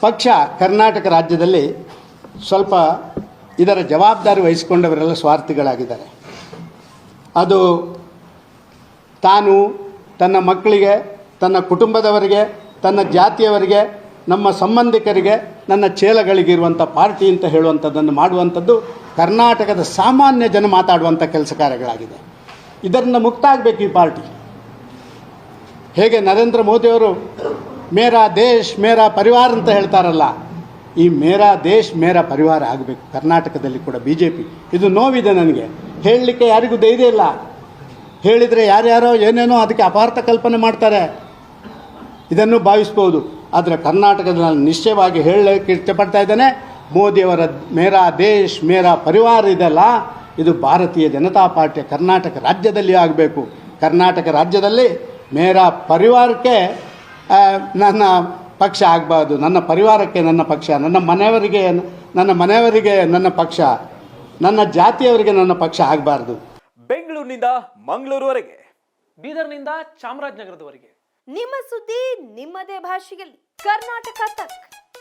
ಪಕ್ಷ ಕರ್ನಾಟಕ ರಾಜ್ಯದಲ್ಲಿ ಸ್ವಲ್ಪ ಇದರ ಜವಾಬ್ದಾರಿ ವಹಿಸಿಕೊಂಡವರೆಲ್ಲ ಸ್ವಾರ್ಥಿಗಳಾಗಿದ್ದಾರೆ. ಅದು ತಾನು ತನ್ನ ಮಕ್ಕಳಿಗೆ, ತನ್ನ ಕುಟುಂಬದವರಿಗೆ, ತನ್ನ ಜಾತಿಯವರಿಗೆ, ನಮ್ಮ ಸಂಬಂಧಿಕರಿಗೆ, ನನ್ನ ಚೇಲಗಳಿಗಿರುವಂಥ ಪಾರ್ಟಿ ಅಂತ ಹೇಳುವಂಥದ್ದನ್ನು ಮಾಡುವಂಥದ್ದು ಕರ್ನಾಟಕದ ಸಾಮಾನ್ಯ ಜನ ಮಾತಾಡುವಂಥ ಕೆಲಸ ಕಾರ್ಯಗಳಾಗಿದೆ. ಇದರಿಂದ ಮುಕ್ತ ಆಗಬೇಕು ಈ ಪಾರ್ಟಿ. ಹೇಗೆ ನರೇಂದ್ರ ಮೋದಿಯವರು ಮೇರಾ ದೇಶ್ ಮೇರಾ ಪರಿವಾರ ಅಂತ ಹೇಳ್ತಾರಲ್ಲ, ಈ ಮೇರಾ ದೇಶ್ ಮೇರಾ ಪರಿವಾರ ಆಗಬೇಕು ಕರ್ನಾಟಕದಲ್ಲಿ ಕೂಡ. BJP ಇದು ನೋವಿದೆ ನನಗೆ, ಹೇಳಲಿಕ್ಕೆ ಯಾರಿಗೂ ಧೈರ್ಯ ಇಲ್ಲ. ಹೇಳಿದರೆ ಯಾರ್ಯಾರೋ ಏನೇನೋ ಅದಕ್ಕೆ ಅಪಾರ್ಥ ಕಲ್ಪನೆ ಮಾಡ್ತಾರೆ, ಇದನ್ನು ಭಾವಿಸ್ಬೋದು. ಆದರೆ ಕರ್ನಾಟಕದಲ್ಲಿ ನಾನು ನಿಶ್ಚಯವಾಗಿ ಹೇಳಲಿಕ್ಕೆ ಇಷ್ಟಪಡ್ತಾ ಇದ್ದೇನೆ, ಮೋದಿಯವರ ಮೇರಾ ದೇಶ್ ಮೇರಾ ಪರಿವಾರ ಇದೆಲ್ಲ, ಇದು ಭಾರತೀಯ ಜನತಾ ಪಾರ್ಟಿಯ ಕರ್ನಾಟಕ ರಾಜ್ಯದಲ್ಲಿ ಆಗಬೇಕು. ಕರ್ನಾಟಕ ರಾಜ್ಯದಲ್ಲಿ ಮೇರಾ ಪರಿವಾರಕ್ಕೆ ನನ್ನ ಪಕ್ಷ ಆಗಬಾರ್ದು, ನನ್ನ ಪರಿವಾರಕ್ಕೆ ನನ್ನ ಪಕ್ಷ, ನನ್ನ ಮನೆಯವರಿಗೆ ನನ್ನ ಪಕ್ಷ, ನನ್ನ ಜಾತಿಯವರಿಗೆ ನನ್ನ ಪಕ್ಷ ಆಗಬಾರ್ದು. ಬೆಂಗಳೂರಿನಿಂದ ಮಂಗಳೂರುವರೆಗೆ, ಬೀದರ್ನಿಂದ ಚಾಮರಾಜನಗರದವರೆಗೆ ನಿಮ್ಮ ಸುದ್ದಿ ನಿಮ್ಮದೇ ಭಾಷೆಯಲ್ಲಿ ಕರ್ನಾಟಕ ತಕ್.